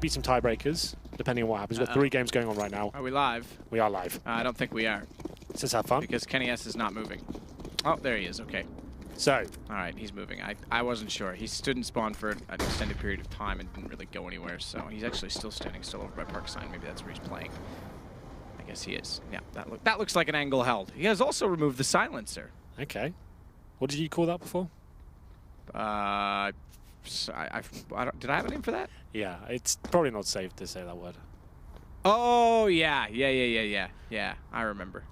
be some tiebreakers, depending on what happens. We've got 3 games going on right now. Are we live? We are live. I don't think we are. Let's have fun. Because Kenny S is not moving. Oh, there he is. Okay. So. All right, he's moving. I wasn't sure. He stood and spawned for an extended period of time and didn't really go anywhere. So he's actually still standing still over by Park Sign. Maybe that's where he's playing. I guess he is. Yeah, that looks like an angle held. He has also removed the silencer. Okay. What did you call that before? Did I have a name for that? Yeah, it's probably not safe to say that word. Oh, yeah. Yeah, I remember.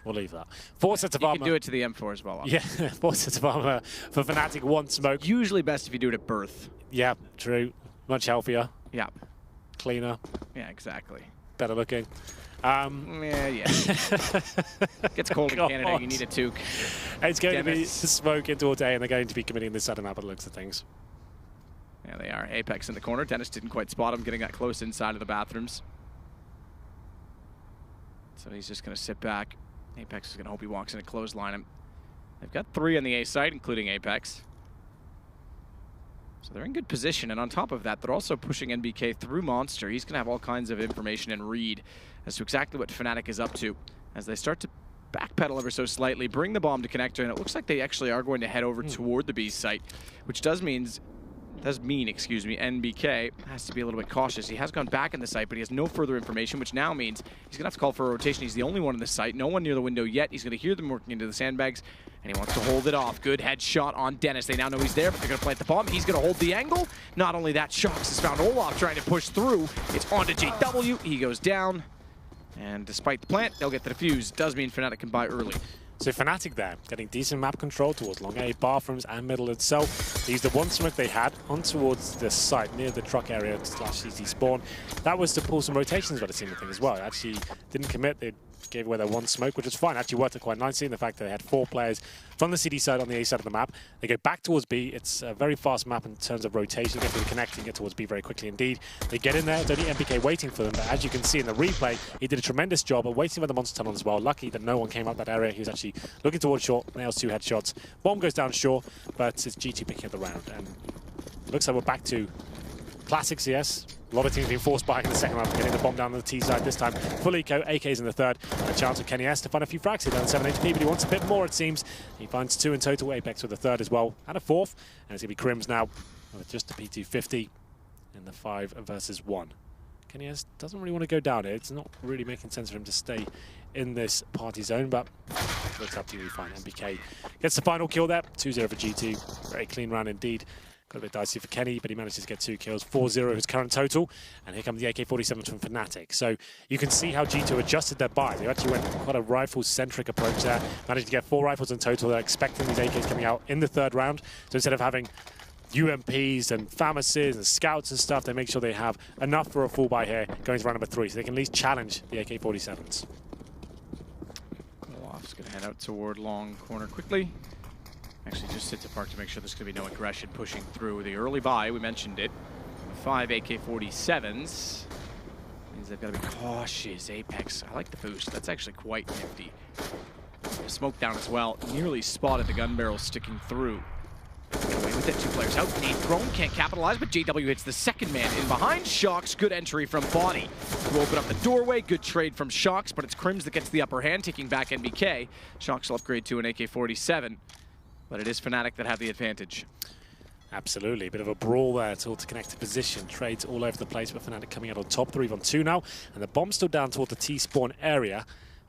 We'll leave that. 4 sets of armor. You can do it to the M4 as well. Yeah, 4 sets of armor for Fnatic, 1 smoke. Usually best if you do it at birth. Yeah, true. Much healthier. Yeah. Cleaner. Yeah, exactly. Better looking. Yeah. Gets cold in Canada, you need a toque. It's going to be smoke into all day, and they're going to be committing this side of map by the looks of things. Yeah, they are. Apex in the corner. Dennis didn't quite spot him, getting that close inside of the bathrooms. So he's just going to sit back. Apex is going to hope he walks in a clothesline. They've got 3 on the A side, including Apex. So they're in good position, and on top of that, they're also pushing NBK through Monster. He's going to have all kinds of information and read as to exactly what Fnatic is up to as they start to backpedal ever so slightly, bring the bomb to connector, and it looks like they actually are going to head over toward the B site, which does mean, NBK has to be a little bit cautious. He has gone back in the site, but he has no further information, which now means he's going to have to call for a rotation. He's the only one in the site, no one near the window yet. He's going to hear them working into the sandbags, and he wants to hold it off. Good headshot on Dennis. They now know he's there, but they're going to plant the bomb. He's going to hold the angle. Not only that, Shox has found Olaf trying to push through. It's onto JW. He goes down, and despite the plant, they'll get the defuse. Does mean Fnatic can buy early. So Fnatic there, getting decent map control towards long A, bathrooms, and middle itself. They used the 1 smoke they had on towards the site near the truck area / CT spawn. That was to pull some rotations by the team, I think, as well. It actually didn't commit. They gave away their 1 smoke, which was fine. Actually worked it quite nicely in the fact that they had 4 players from the CD side on the A side of the map. They go back towards B. It's a very fast map in terms of rotation. Get to the connect and get towards B very quickly indeed. They get in there. It's only MPK waiting for them, but as you can see in the replay, he did a tremendous job of waiting for the monster tunnel as well. Lucky that no one came up that area. He was actually looking towards short, nails 2 headshots. Bomb goes down short, but it's G2 picking up the round. And it looks like we're back to classic CS. A lot of teams being forced back in the second round, getting the bomb down on the T side this time. Full eco, AK's in the third. And a chance of Kenny S to find a few frags here down 7 HP, but he wants a bit more, it seems. He finds 2 in total, Apex with the third as well, and a 4th. And it's going to be Crims now with just a P250 in the 5 versus 1. Kenny S doesn't really want to go down here. It's not really making sense for him to stay in this party zone, but looks absolutely fine. MBK gets the final kill there, 2-0 for G2. Very clean round indeed. Got a bit dicey for Kenny, but he manages to get 2 kills. 4-0 his current total. And here comes the AK-47s from Fnatic. So you can see how G2 adjusted their buy. They actually went quite a rifle-centric approach there. Managed to get 4 rifles in total. They're expecting these AKs coming out in the 3rd round. So instead of having UMPs and FAMASs and scouts and stuff, they make sure they have enough for a full buy here going to round number 3. So they can at least challenge the AK-47s. Olaf's going to head out toward long corner quickly. Actually just sits apart to make sure there's going to be no aggression pushing through the early buy. We mentioned it. 5 AK-47s. Means they've got to be cautious. Apex. I like the boost. That's actually quite nifty. Smoke down as well. Nearly spotted the gun barrel sticking through. Away with it. 2 players out. Nade thrown. Can't capitalize, but JW hits the second man in behind. Shox. Good entry from Body to open up the doorway. Good trade from Shox, but it's Crims that gets the upper hand, taking back NBK. Shox will upgrade to an AK-47. But it is Fnatic that have the advantage. Absolutely. A bit of a brawl there to connect to position. Trades all over the place, but Fnatic coming out on top. 3-on-2 now. And the bomb's still down toward the T-spawn area.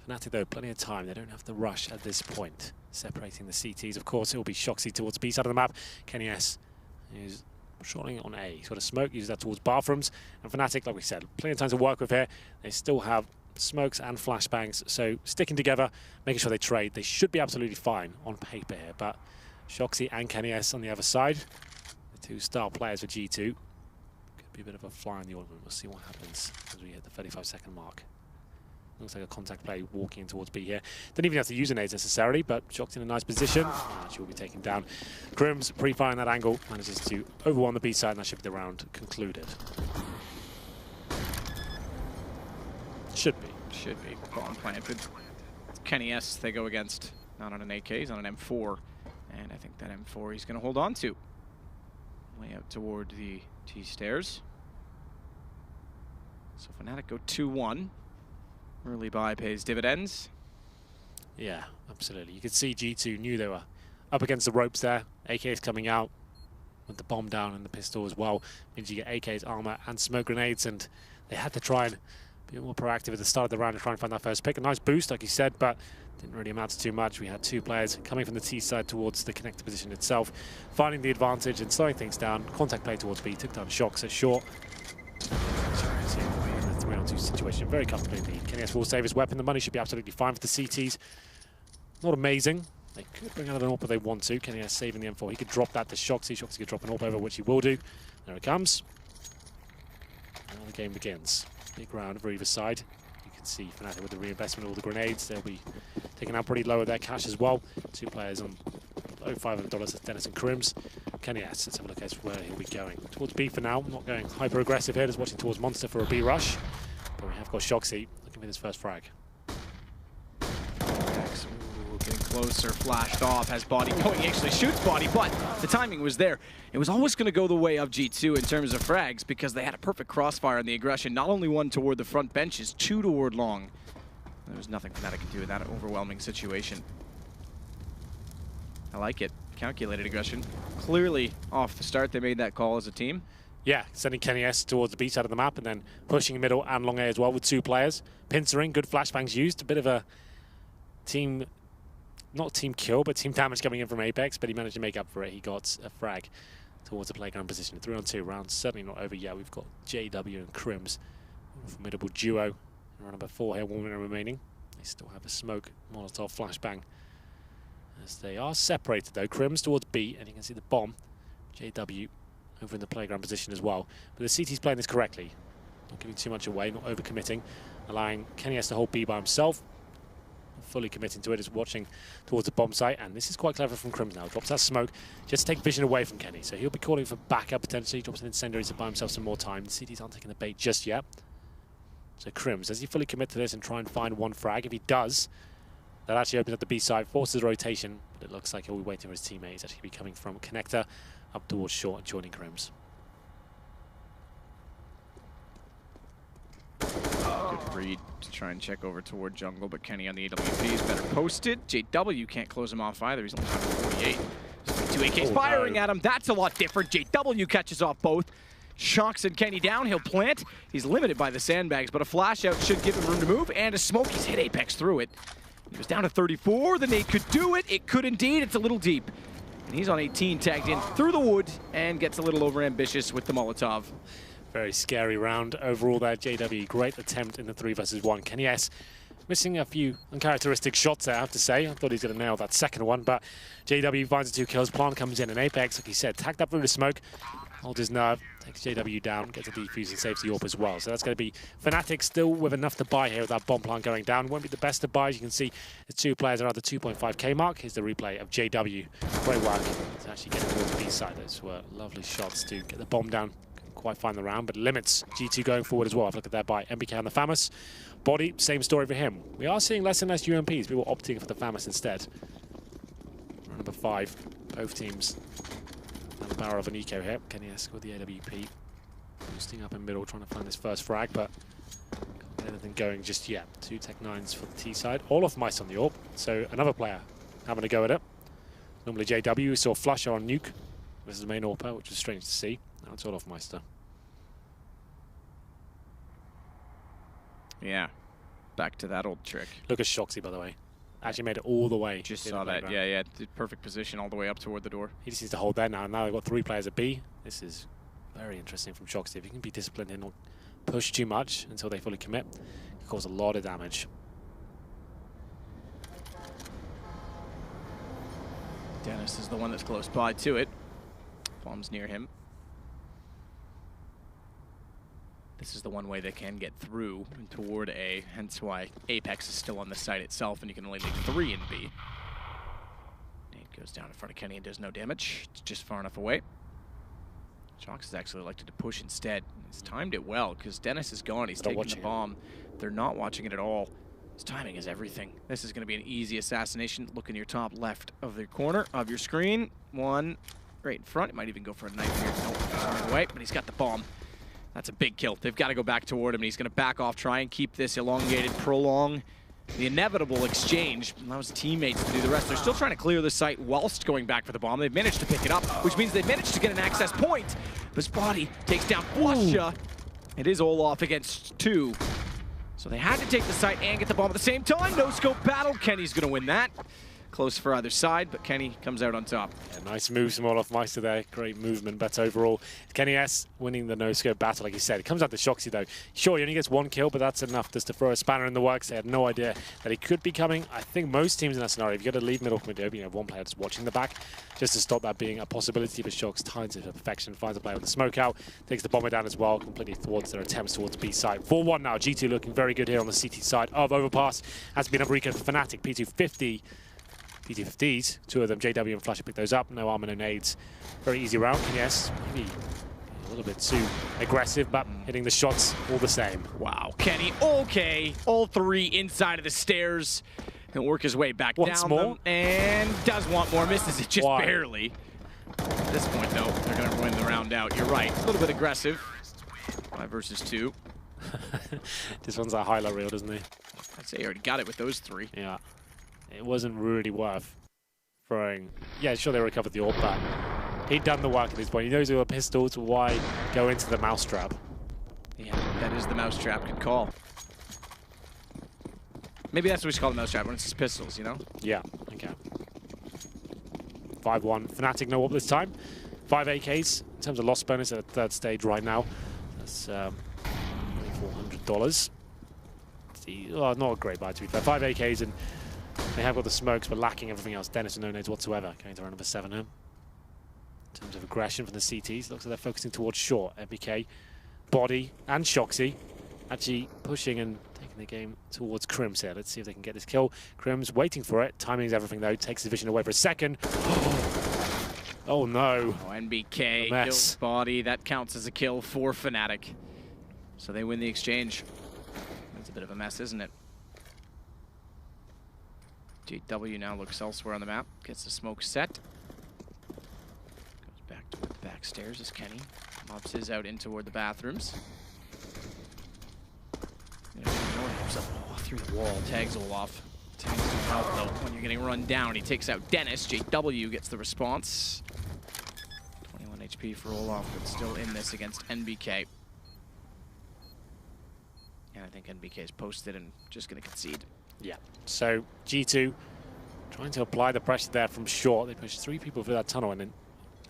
Fnatic, though, plenty of time. They don't have to rush at this point. Separating the CTs, of course, it will be Shoxy towards B side of the map. Kenny S is shorting on A. He's got a smoke, uses that towards bathrooms. And Fnatic, like we said, plenty of time to work with here. They still have smokes and flashbangs, so sticking together, making sure they trade. They should be absolutely fine on paper here, but Shoxy and Kenny S on the other side, the 2 star players for G2. Could be a bit of a fly in the ointment. We'll see what happens as we hit the 35-second mark. Looks like a contact play walking in towards B here. Didn't even have to use a nade necessarily, but Shoxy in a nice position. She will be taken down. Crims pre-firing that angle, manages to overwhelm the B side, and that should be the round concluded. Should be. Should be. Bomb planted. Kenny S, they go against, not on an AK, he's on an M4. And I think that M4 he's going to hold on to. Way out toward the T stairs. So Fnatic go 2-1. Early buy pays dividends. Yeah, absolutely. You could see G2 knew they were up against the ropes there. AK's coming out with the bomb down and the pistol as well. Means you get AK's armor and smoke grenades, and they had to try and be more proactive at the start of the round and try and find that first pick. A nice boost, like you said, but didn't really amount to too much. We had two players coming from the T side towards the connector position itself, finding the advantage and slowing things down. Contact play towards B, took down Shocks at short. In the 3-on-2 situation, very comfortably indeed. KNS will save his weapon. The money should be absolutely fine for the CTs. Not amazing. They could bring out an AWP if they want to. KNS saving the M4. He could drop that to Shoxy. Shoxy could drop an AWP over, which he will do. There it comes. Now the game begins. Big round for either side. You can see Fnatic with the reinvestment of all the grenades. They'll be taking out pretty low of their cash as well. Two players on low $500. That's Dennis and Crims. KNS, let's have a look at where he'll be going. Towards B for now. Not going hyper aggressive here. Just watching towards Monster for a B rush. But we have got Shoxy looking for his first frag. Getting closer, flashed off, has body going. He actually shoots body, but the timing was there. It was always going to go the way of G2 in terms of frags because they had a perfect crossfire in the aggression. Not only one toward the front benches, two toward long. There was nothing Fnatic could do in that overwhelming situation. I like it. Calculated aggression. Clearly off the start, they made that call as a team. Yeah, sending KNS towards the B side of the map and then pushing middle and long A as well with two players. Pincering, good flashbangs used. A bit of a team... not team kill, but team damage coming in from Apex, but he managed to make up for it. He got a frag towards the playground position. 3-on-2 round, certainly not over yet. We've got JW and Crims, a formidable duo. Round number 4 here, 1 minute remaining. They still have a smoke, Molotov, flashbang. As they are separated though, Crims towards B, and you can see the bomb. JW over in the playground position as well. But the CT's playing this correctly. Not giving too much away, not overcommitting. Allowing KNS to hold B by himself. Fully committing to it, is watching towards the bomb site, and this is quite clever from Crims now. Drops that smoke just to take vision away from Kenny, so he'll be calling for backup potentially. Drops an incendiary to buy himself some more time. The CTs aren't taking the bait just yet. So Crims, does he fully commit to this and try and find one frag? If he does, that actually opens up the B side, forces rotation, but it looks like he'll be waiting for his teammates. Actually be coming from connector up towards short and joining Crims. Good read to try and check over toward jungle, but Kenny on the AWP is better posted. JW can't close him off either. He's only 48. Two AKs firing at him. That's a lot different. JW catches off both. Shocks and Kenny down. He'll plant. He's limited by the sandbags, but a flash out should give him room to move. And a smoke. He's hit Apex through it. He was down to 34. The nade could do it. It could indeed. It's a little deep. And he's on 18, tagged in through the wood, and gets a little overambitious with the Molotov. Very scary round overall there. JW, great attempt in the 3-versus-1. KNS missing a few uncharacteristic shots there, I have to say. I thought he was going to nail that second one, but JW finds the 2 kills. Plant comes in, and Apex, like he said, tagged up through the smoke, holds his nerve, takes JW down, gets a defuse and saves the AWP as well. So that's going to be Fnatic still with enough to buy here with that bomb plant going down. Won't be the best to buy, as you can see. The 2 players are at the 2.5k mark. Here's the replay of JW. Great work to actually get towards the B side. Those were lovely shots to get the bomb down. Quite find the round, but limits G2 going forward as well. Have a look at that by MBK on the FAMAS. Body, same story for him. We are seeing less and less UMPs. People opting for the FAMAS instead. Round number 5. Both teams on the barrel of an eco here. KNS with the AWP. Boosting up in middle, trying to find this first frag, but can't get anything going just yet. 2 Tech 9s for the T side. All off mice on the AWP, so another player having a go at it. Normally JW, we saw Flusher on Nuke. This is the main AWPer, which is strange to see. Now it's all off Meister. Yeah, back to that old trick. Look at Shoxy, by the way. Actually made it all the way. Just saw that. Yeah. Perfect position all the way up toward the door. He just needs to hold there now. Now they've got 3 players at B. This is very interesting from Shoxy. If he can be disciplined and not push too much until they fully commit, it can cause a lot of damage. Dennis is the one that's close by to it. Bomb's near him. This is the one way they can get through toward A, hence why Apex is still on the site itself, and you can only make 3 in B. Nade goes down in front of Kenny and does no damage. It's just far enough away. Shox has actually elected to push instead. He's timed it well, because Dennis is gone. He's taking the bomb. They're not watching it at all. His timing is everything. This is going to be an easy assassination. Look in your top left of the corner of your screen. One right in front. It might even go for a knife here. Nope, he's running away, but he's got the bomb. That's a big kill. They've got to go back toward him, and he's going to back off, try and keep this elongated, prolong the inevitable exchange. Allows teammates to do the rest. They're still trying to clear the site whilst going back for the bomb. They've managed to pick it up, which means they've managed to get an access point. But Spotty takes down Flusha. It is Olaf against 2. So they had to take the site and get the bomb at the same time. No scope battle. Kenny's going to win that. Close for either side, but Kenny comes out on top. Yeah, nice moves from Olaf Meister there. Great movement, but overall, Kenny S winning the no-scope battle, like you said. It comes out to Shoxy, though. Sure, he only gets 1 kill, but that's enough just to throw a spanner in the works. They had no idea that he could be coming. I think most teams in that scenario, if you got to leave middle mid open, you have one player just watching the back, just to stop that being a possibility. But Shox times it to perfection, finds a player with the smoke out, takes the bomber down as well, completely thwarts their attempts towards B side. 4-1 now. G2 looking very good here on the CT side of Overpass. Has been a Rico for Fnatic. P250. P250s, 2 of them, JW and Flasher pick those up. No armor, no nades. Very easy round. Yes, maybe a little bit too aggressive, but hitting the shots all the same. Wow, Kenny, okay. All 3 inside of the stairs. He'll work his way back down more? them, and does want more, misses it just barely. At this point, though, they're going to win the round out. You're right, a little bit aggressive. 5 versus 2. This one's a highlight reel, doesn't he? I'd say he already got it with those 3. Yeah. It wasn't really worth throwing. Yeah, sure they recovered the orb, but he'd done the work at this point. He knows there were pistols, why go into the mousetrap? Yeah, that is the mousetrap. Good call. Maybe that's what we should call the mousetrap when it's just pistols, you know? Yeah, okay. 5-1. Fnatic no orb this time. 5 AKs in terms of loss bonus at the 3rd stage right now. That's $400. Oh, not a great buy to be fair. 5 AKs and they have got the smokes, but lacking everything else. Dennis and no nades whatsoever. Going to round number 7 here. In terms of aggression from the CTs, looks like they're focusing towards short. MBK, Body, and Shoxy actually pushing and taking the game towards Crims here. Let's see if they can get this kill. Crims waiting for it. Timing is everything though. Takes the vision away for a second. Oh no. Oh, NBK kills Body. That counts as a kill for Fnatic. So they win the exchange. That's a bit of a mess, isn't it? JW now looks elsewhere on the map, gets the smoke set. Goes back toward the back stairs as Kenny mobs his out in toward the bathrooms. Through the wall, tags Olaf. Tags don't help though when you're getting run down. He takes out Dennis. JW gets the response. 21 HP for Olaf, but still in this against NBK. And I think NBK is posted and just going to concede. Yeah, so G2 trying to apply the pressure there from short. They pushed 3 people through that tunnel and then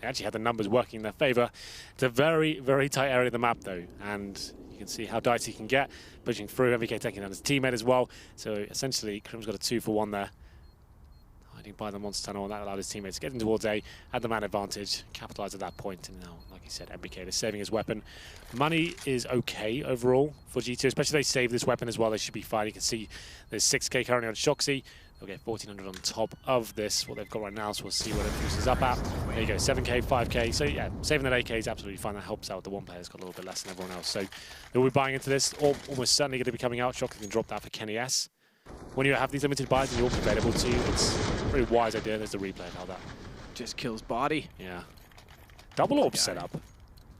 they actually had the numbers working in their favor. It's a very, very tight area of the map though, and you can see how dicey he can get. Pushing through, MVK taking down his teammate as well. So essentially, Krim's got a 2-for-1 there. Hiding by the monster tunnel, and that allowed his teammates to get in towards A, had the man advantage, capitalize at that point, and now, like he said, MBK is saving his weapon. Money is okay overall for G2, especially if they save this weapon as well, they should be fine. You can see there's 6k currently on Shoxy. They'll get 1,400 on top of this, what they've got right now, so we'll see what it produces up at. There you go, 7k, 5k, so yeah, saving that 8k is absolutely fine. That helps out. The one player's got a little bit less than everyone else, so they'll be buying into this, or almost certainly going to be coming out. Shoxy can drop that for Kenny S. When you have these limited buys and you're available to you, it's a pretty wise idea. There's the replay of how that just kills Body. Yeah. Double orb setup.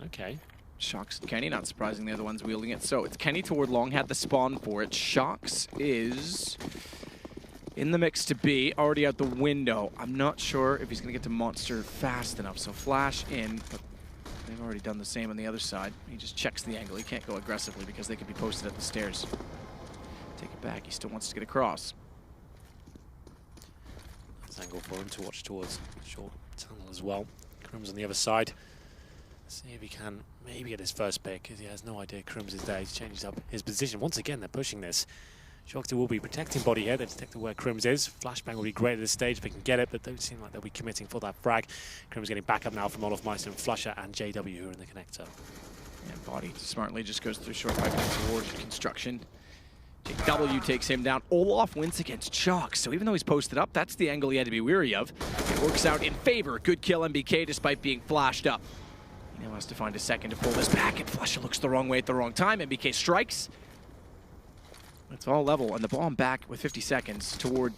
Okay. Shox and Kenny, not surprising they're the ones wielding it. So it's Kenny toward long, had the spawn for it. Shox is in the mix to B, already out the window. I'm not sure if he's going to get to Monster fast enough. So flash in, but they've already done the same on the other side. He just checks the angle. He can't go aggressively because they could be posted at the stairs. Take it back. He still wants to get across. Nice angle for him to watch towards short tunnel as well. Crims on the other side. Let's see if he can maybe get his first pick, because he has no idea Crims is there. He's changed up his position. Once again, they're pushing this. Shoxy will be protecting Body here. They've detected where Crims is. Flashbang will be great at this stage if they can get it, but don't seem like they'll be committing for that frag. Crims getting back up now from Olaf Meister and Flusher and JW who are in the connector. And Body smartly just goes through short pipe towards construction. JW takes him down. Olaf wins against Shox, so even though he's posted up, that's the angle he had to be weary of. It works out in favor. Good kill MBK despite being flashed up. He now has to find a second to pull this back, and Flusher looks the wrong way at the wrong time. MBK strikes. It's all level, and the bomb back with 50 seconds toward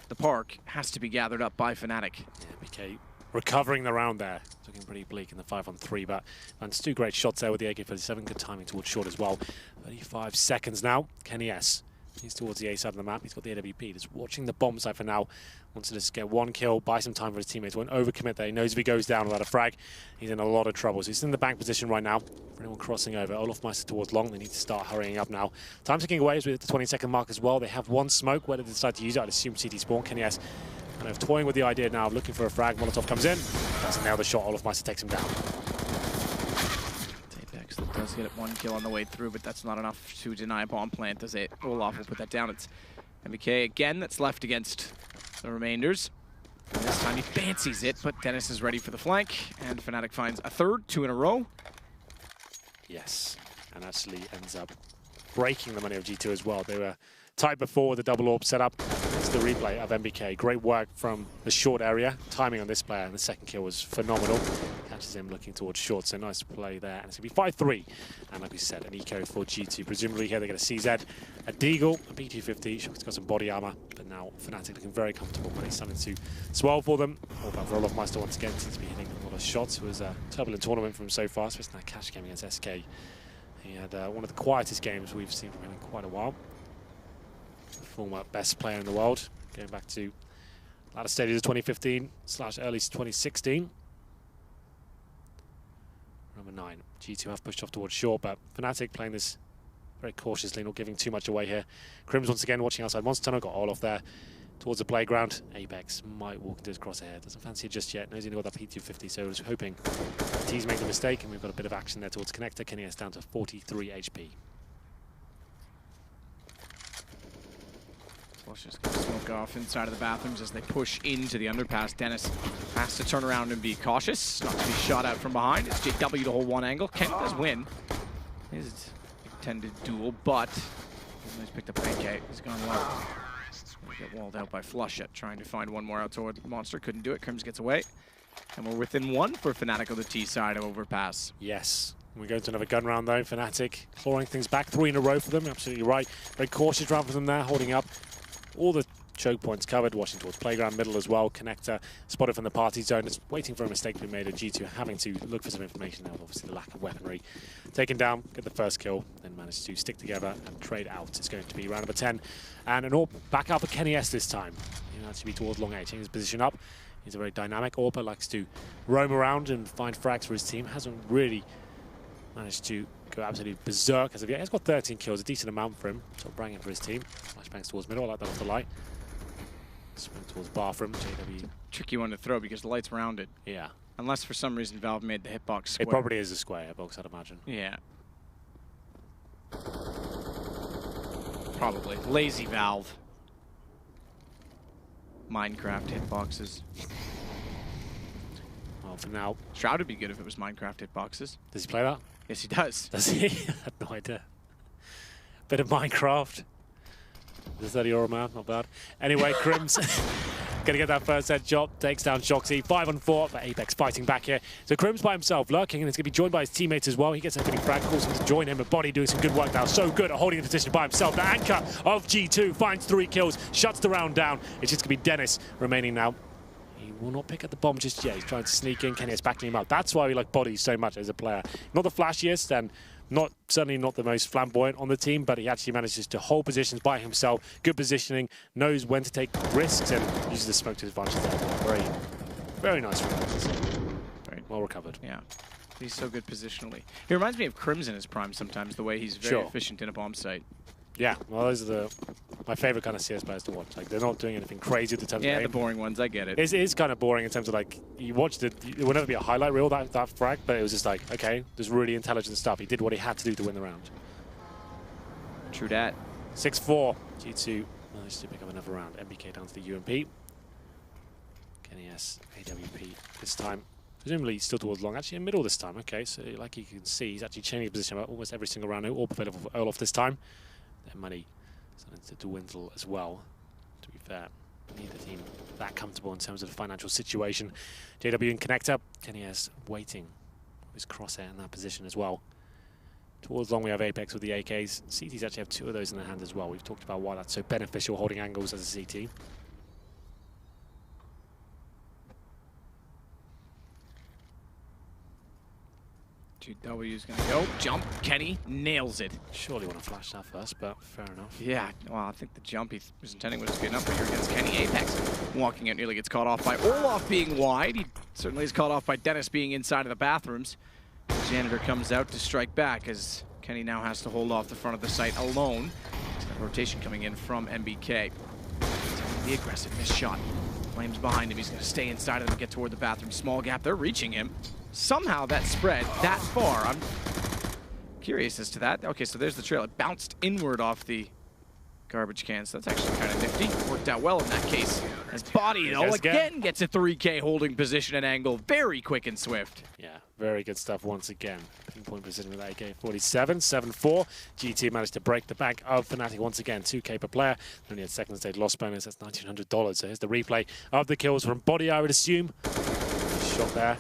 the park has to be gathered up by Fnatic. Yeah, MBK recovering the round there. Looking pretty bleak in the 5-on-3, but lands 2 great shots there with the AK-47. Good timing towards short as well. 35 seconds now. Kenny S. He's towards the A side of the map. He's got the AWP. Just watching the bomb side for now. Wants to just get 1 kill, buy some time for his teammates. Won't overcommit there. He knows if he goes down without a frag, he's in a lot of trouble. So he's in the bank position right now. For anyone crossing over, Olofmeister towards long. They need to start hurrying up now. Time ticking away as we're at the 20-second mark as well. They have 1 smoke. Whether they decide to use it, I'd assume CT spawn. Kenny S kind of toying with the idea now of looking for a frag. Molotov comes in. Doesn't nail the shot. Olofmeister takes him down. Apex that does get it 1 kill on the way through, but that's not enough to deny a bomb plant, does it? Olaf will put that down. It's MBK again that's left against the remainders. And this time he fancies it, but Dennis is ready for the flank, and Fnatic finds a 3rd, 2 in a row. Yes, and actually ends up breaking the money of G2 as well. They were tight before with the double orb setup. It's the replay of MBK. Great work from the short area. Timing on this player, and the 2nd kill was phenomenal. Catches him looking towards short, so nice play there. And it's going to be 5-3. And like we said, an eco for G2. Presumably here they get a CZ, a Deagle, a B250. Shock's got some body armor, but now Fnatic looking very comfortable. Money's starting to swell for them. All about Olofmeister once again seems to be hitting a lot of shots. It was a turbulent tournament from him so far, especially that cash game against SK. He had one of the quietest games we've seen from him in quite a while. Former best player in the world, going back to latter stages of 2015/early 2016. Number 9, G2 have pushed off towards short, but Fnatic playing this very cautiously, not giving too much away here. Crims once again watching outside Monster Tunnel, got all off there towards the playground. Apex might walk into his crosshair, doesn't fancy it just yet, knows he's got that P250, so I was hoping T's made the mistake, and we've got a bit of action there towards connector. Kenny S down to 43 HP. Just gonna smoke off inside of the bathrooms as they push into the underpass. Dennis has to turn around and be cautious, not to be shot out from behind. It's JW to hold 1 angle. Kenny does win his intended duel, but he's picked up AK. He's gone low. Get walled out by Flushet, trying to find 1 more out toward the monster. Couldn't do it. Crims gets away. And we're within 1 for Fnatic on the T side of Overpass. Yes. We go to another gun round though. Fnatic clawing things back. 3 in a row for them. Absolutely right. Very cautious round for them there, holding up. All the choke points covered, watching towards playground middle as well. Connector spotted from the party zone. It's waiting for a mistake to be made, and G2 having to look for some information now. Obviously, the lack of weaponry. Taken down, get the 1st kill, then manage to stick together and trade out. It's going to be round number 10. And an AWP back up for Kenny S this time. He has to be towards long A, changing his position up. He's a very dynamic AWPer, likes to roam around and find frags for his team. Hasn't really managed to go absolutely berserk as of yet. He's got 13 kills, a decent amount for him. So bringing for his team. Flashbangs towards middle, I like that off the light. Swing towards bathroom. JW. Tricky one to throw because the light's rounded. Yeah. Unless for some reason Valve made the hitbox square. It probably is a square hitbox, I'd imagine. Yeah. Probably. Lazy Valve. Minecraft hitboxes. Well, for now. Shroud would be good if it was Minecraft hitboxes. Does he play that? Yes, he does. Does he? I had no idea. Bit of Minecraft. Is that your man? Not bad. Anyway, Crims gonna get that 1st headshot. Takes down Shoxy. 5-on-4, but Apex fighting back here. So Crims by himself, lurking, and it's gonna be joined by his teammates as well. He gets a pretty frag, calls him to join him. But Body doing some good work now. So good at holding the position by himself. The anchor of G2 finds 3 kills, shuts the round down. It's just gonna be Dennis remaining now. He will not pick up the bomb just yet. He's trying to sneak in. Kenny is backing him up. That's why we like Body so much as a player. Not the flashiest and certainly not the most flamboyant on the team, but he actually manages to hold positions by himself. Good positioning, knows when to take risks, and uses the smoke to his advantage there. Very nice from him. Very well recovered. Yeah. He's so good positionally. He reminds me of Crims in his prime sometimes, the way he's very efficient in a bomb site. Yeah, well, those are my favorite kind of CS players to watch. Like, they're not doing anything crazy with the terms of aim. The boring ones, I get it. It is kind of boring in terms of, like, you watched it, it would never be a highlight reel, that frag, but it was just like, okay, there's really intelligent stuff. He did what he had to do to win the round. True dat. 6-4. G2 managed to pick up another round. MBK down to the UMP. Kenny S, AWP this time. Presumably still towards long, actually in middle this time. Okay, so like you can see, he's actually changing his position about almost every single round. All available for Olaf this time. Their money starting to dwindle as well, to be fair. Neither team that comfortable in terms of the financial situation. JW and connector. Kenny S waiting with his crosshair in that position as well. Towards long we have Apex with the AKs. CTs actually have 2 of those in their hand as well. We've talked about why that's so beneficial holding angles as a CT. GW is going to go. Jump. Kenny nails it. Surely want to flash that first, but fair enough. Yeah, well, I think the jump he was intending was good enough, but here against Kenny. Apex walking out, nearly gets caught off by Olaf being wide. He certainly is caught off by Dennis being inside of the bathrooms. Janitor comes out to strike back as Kenny now has to hold off the front of the site alone. Rotation coming in from MBK. The aggressive missed shot. Flames behind him. He's going to stay inside of them and get toward the bathroom. Small gap. They're reaching him. Somehow that spread that far. I'm curious as to that. Okay, so there's the trail. It bounced inward off the garbage can, so that's actually kind of nifty. Worked out well in that case. As Body, though, again gets a 3K holding position and angle. Very quick and swift. Yeah, very good stuff once again. Pinpoint precision with AK-47, 7-4. GT managed to break the bank of Fnatic once again. 2K per player. Only had second stage loss bonus. That's $1,900. So here's the replay of the kills from Body, I would assume. Shot there.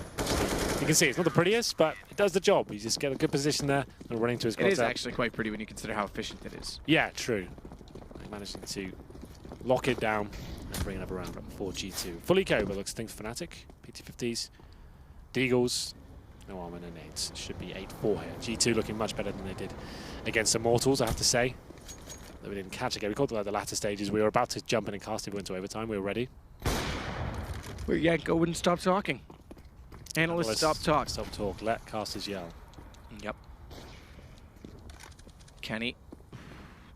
You can see it's not the prettiest, but it does the job. You just get a good position there and running to his contact. It is actually quite pretty when you consider how efficient it is. Yeah, true. Managing to lock it down and bring it up around for G2. Fully co, but looks things Fnatic. PT50s, Deagles, no armor, no nades. Should be 8-4 here. G2 looking much better than they did against Immortals, I have to say. Though we didn't catch again. We called it like the latter stages. We were about to jump in and cast it into overtime. We were ready. Well, Yanko wouldn't stop talking. Analysts stop talk. Stop talk. Let casters yell. Yep. Kenny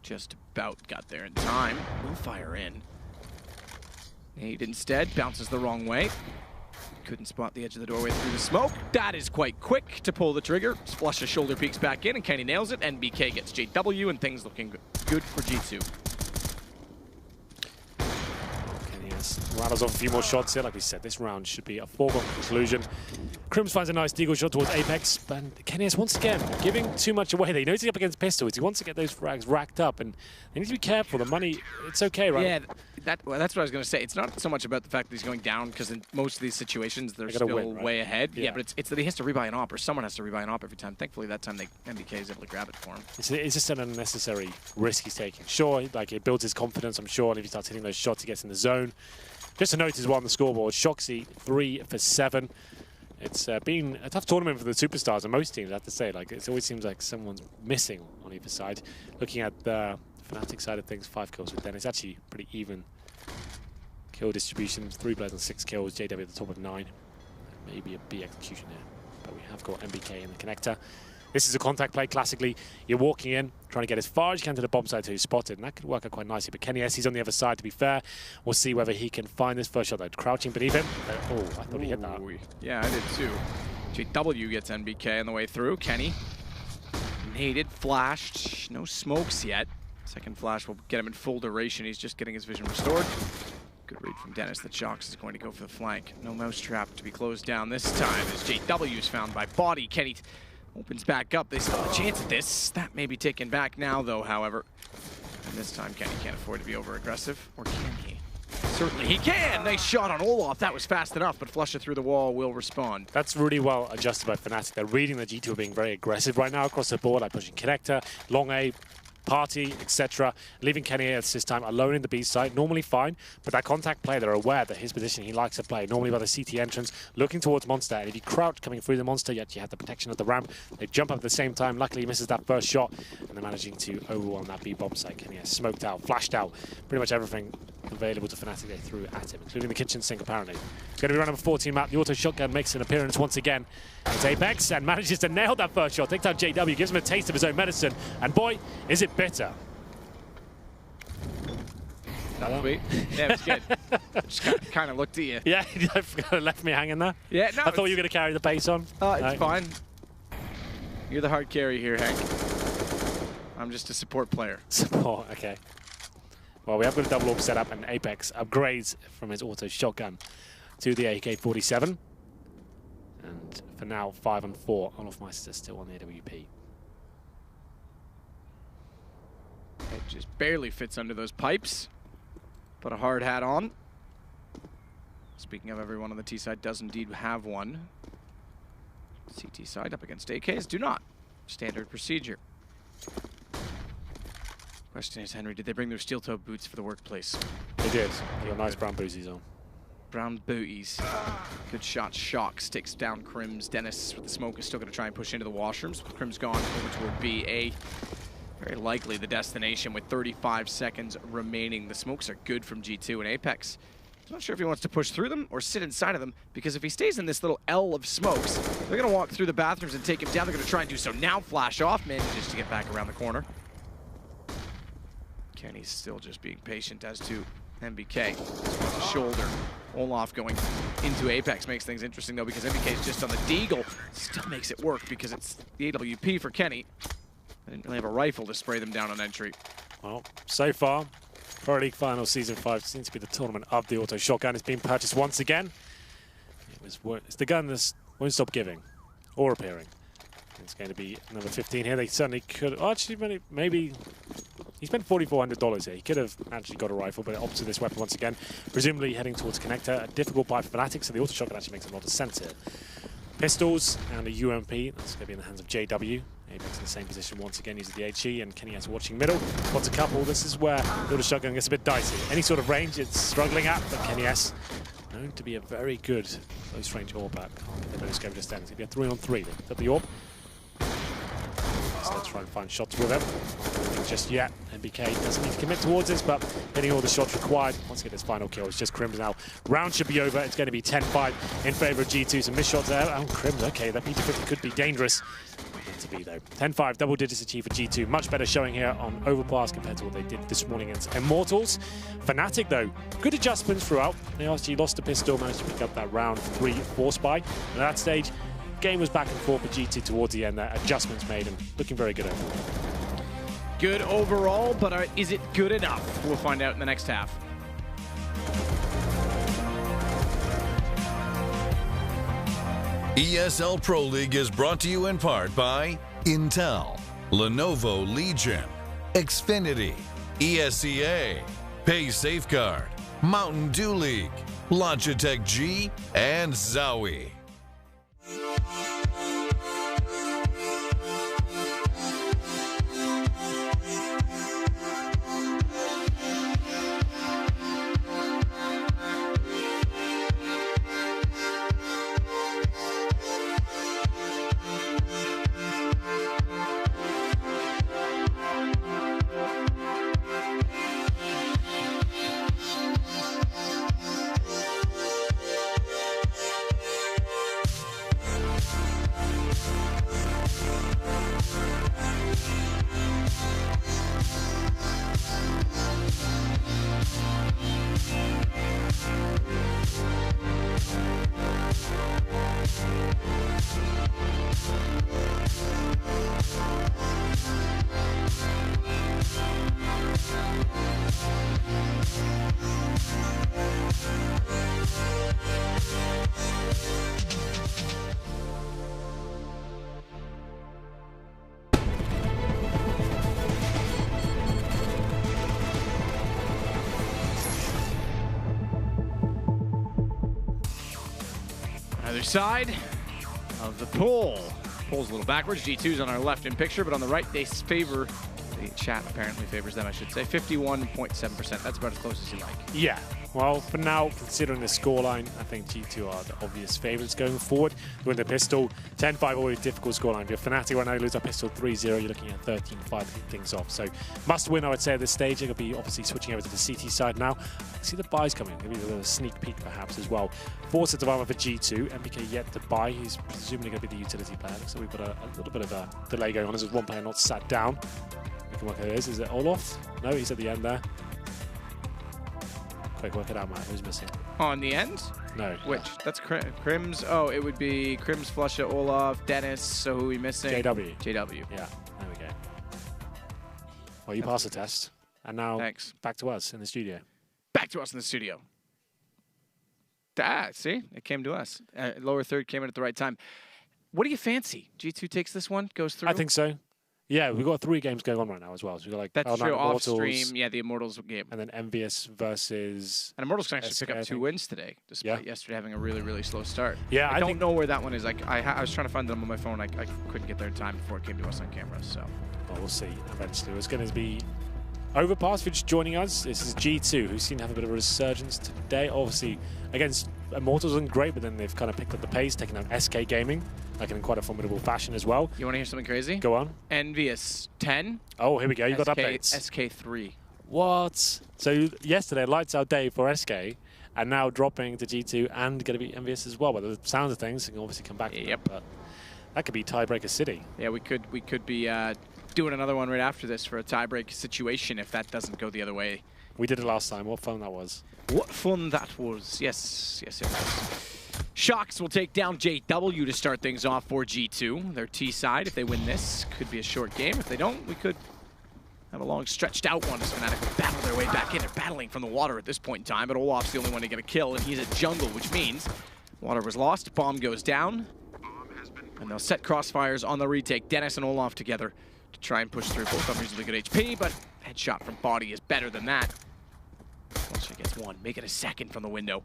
just about got there in time. Will fire in. Nade instead bounces the wrong way. Couldn't spot the edge of the doorway through the smoke. That is quite quick to pull the trigger. Flushes shoulder peeks back in, and Kenny nails it. NBK gets JW, and things looking good for G2. Rattles off a few more shots here. Like we said, this round should be a foregone conclusion. Crims finds a nice deagle shot towards Apex, but Kenny is once again giving too much away. He knows he's up against pistols. He wants to get those frags racked up, and they need to be careful. The money, it's okay, right? Yeah, that's what I was going to say. It's not so much about the fact that he's going down, because in most of these situations, they're still win, right? Way ahead. Yeah, but it's that he has to rebuy an op, or someone has to rebuy an op every time. Thankfully, that time MBK is able to grab it for him. It's just an unnecessary risk he's taking. Sure, like it builds his confidence, I'm sure, and if he starts hitting those shots, he gets in the zone. Just a note as well on the scoreboard, Shoxy 3 for 7. It's been a tough tournament for the superstars and most teams, I have to say. Like it always seems like someone's missing on either side. Looking at the Fnatic side of things, 5 kills with Dennis. Actually pretty even kill distribution. 3 blades and 6 kills. JW at the top of 9. Maybe a B execution here. But we have got MBK in the connector. This is a contact play. Classically, you're walking in, trying to get as far as you can to the bomb side to who's spotted, and that could work out quite nicely. But Kenny S, he's on the other side, to be fair. We'll see whether he can find this first shot. Though. Crouching beneath him. Oh, I thought he hit that. Yeah, I did too. JW gets NBK on the way through. Kenny naded, flashed. No smokes yet. Second flash will get him in full duration. He's just getting his vision restored. Good read from Dennis that Shox is going to go for the flank. No mousetrap to be closed down this time as JW is found by Body. Kenny opens back up. They still have a chance at this. That may be taken back now, though, however. And this time, Kenny can't afford to be over-aggressive. Or can he? Certainly he can! Nice shot on Olaf. That was fast enough, but flush it through the wall will respond. That's really well adjusted by Fnatic. They're reading the G2 being very aggressive right now across the board, like pushing connector, long A, party, etc. Leaving Kenny at this time alone in the B site, normally fine, but that contact play, they're aware that his position he likes to play, normally by the CT entrance, looking towards Monster, and if you crouch coming through the Monster, yet you have the protection of the ramp, they jump up at the same time, luckily he misses that first shot, and they're managing to overwhelm that B bomb site. Kenny has smoked out, flashed out, pretty much everything available to Fnatic they threw at him, including the kitchen sink apparently. It's going to be round number 14 map, the auto shotgun makes an appearance once again. It's Apex, and manages to nail that first shot, takes out JW, gives him a taste of his own medicine, and boy, is it bitter. Not sweet. Yeah, it was good. Just kind of looked at you. Yeah, you left me hanging there. Yeah, no. I thought you were going to carry the pace on. It's fine. You're the hard carry here, Hank. I'm just a support player. Support, okay. Well, we have got a double AWP set up, and Apex upgrades from his auto shotgun to the AK-47. And for now, 5 and 4. Olofmeister still on the AWP. It just barely fits under those pipes. Put a hard hat on. Speaking of, everyone on the T side does indeed have one. CT side up against AKs do not. Standard procedure. Question is, Henry, did they bring their steel-toe boots for the workplace? They did. They got nice brown booties on. brown booties. Good shot. Shock sticks down Crims. Dennis with the smoke is still going to try and push into the washrooms. Crims gone over toward B. Very likely the destination with 35 seconds remaining. The smokes are good from G2 and Apex. I'm not sure if he wants to push through them or sit inside of them, because if he stays in this little L of smokes, they're going to walk through the bathrooms and take him down. They're going to try and do so now. Flash off, manages to get back around the corner. Kenny's still just being patient as to MBK. Shoulder. Olaf going into Apex makes things interesting, though, because MBK is just on the deagle. Still makes it work because it's the AWP for Kenny. I didn't really have a rifle to spray them down on entry. Well, so far, Pro League Final Season 5 seems to be the tournament of the auto shotgun. It's been purchased once again. It's the gun that won't stop giving or appearing. It's going to be number 15 here. They certainly could. Oh, actually, maybe he spent $4,400 here. He could have actually got a rifle, but it opts for this weapon once again. Presumably heading towards Connector. A difficult buy for Fnatic, so the auto shotgun actually makes a lot of sense here. Pistols and a UMP. That's going to be in the hands of JW. Apex in the same position once again. He's the HE, and Kenny has watching middle. Wants a couple. This is where the auto shotgun gets a bit dicey. Any sort of range it's struggling at, but Kenny S, known to be a very good close range AWP at. Can't get the bonus game just then. It's going to be a 3-on-3. Got the AWP. Let's try and find shots with him. Not just yet. MBK doesn't need to commit towards this, but hitting all the shots required. Once he gets his final kill, it's just Crims now. Round should be over. It's going to be 10-5 in favor of G2. Some missed shots there. Oh, Crims, okay. That P250 could be dangerous. Not to be, though. 10-5, double digits achieved for G2. Much better showing here on Overpass compared to what they did this morning against Immortals. Fnatic, though, good adjustments throughout. They actually lost a pistol, managed to pick up that round 3 force buy. And at that stage, game was back and forth for G2 towards the end there. Adjustments made and looking very good overall. Good overall, but is it good enough? We'll find out in the next half. ESL Pro League is brought to you in part by Intel, Lenovo Legion, Xfinity, ESEA, Pay Safeguard, Mountain Dew League, Logitech G, and Zowie. Other side of the poll. Poll's a little backwards. G2's on our left in picture, but on the right they favor, the chat apparently favors them, I should say, 51.7%. That's about as close as you like. Yeah. Well, for now, considering the scoreline, I think G2 are the obvious favourites going forward. With the pistol, 10-5, always difficult scoreline. If you're Fnatic right now, you lose that pistol 3-0, you're looking at 13-5 to kick things off. So, must win, I would say, at this stage. They're going to be obviously switching over to the CT side now. I see the buys coming. Maybe a little sneak peek, perhaps, as well. 4 sets of armor for G2. MBK yet to buy. He's presumably going to be the utility player. So, we've got a little bit of a delay going on as there's one player not sat down. We can work out who it is. Is it Olaf? No, he's at the end there. Quick, work it out, man. Who's missing? On the end? No. Which? That's Crims. Oh, it would be Crims, Flusha, Olaf, Dennis. So who are we missing? JW. JW. Yeah, there we go. Well, you passed the test. And now, thanks. Back to us in the studio. Back to us in the studio. Ah, see? It came to us. Lower third came in at the right time. What do you fancy? G2 takes this one, goes through? I think so. Yeah, we've got 3 games going on right now as well. So we've got like that's true. Off stream, yeah, the Immortals game, and then Envious versus. And Immortals can actually pick up 2 wins today, despite yesterday having a really slow start. Yeah, I don't know where that one is. Like I was trying to find them on my phone. I couldn't get there in time before it came to us on camera. So. Well, we'll see eventually. It's going to be Overpass, if you're just joining us, this is G2, who seem to have a bit of a resurgence today. Obviously, against Immortals wasn't great, but then they've kind of picked up the pace, taking out SK Gaming, like in quite a formidable fashion as well. You want to hear something crazy? Go on. Envious 10. Oh, here we go. You got SK, updates. SK3. What? So yesterday, lights out day for SK, and now dropping to G2 and going to be Envious as well. But the sounds of things, you can obviously come back from Yep. that, but that could be tiebreaker city. Yeah, we could be doing another one right after this for a tiebreak situation if that doesn't go the other way. We did it last time. What fun that was. What fun that was. Yes, yes, it was. Shocks will take down JW to start things off for G2. Their T side, if they win this, could be a short game. If they don't, we could have a long stretched out one as Fnatic will battle their way back in. They're battling from the water at this point in time, but Olaf's the only one to get a kill, and he's at jungle, which means water was lost, bomb goes down, and they'll set crossfires on the retake. Dennis and Olaf together to try and push through. Both have reasonably good HP, but headshot from body is better than that. Once he gets one, make it a second from the window.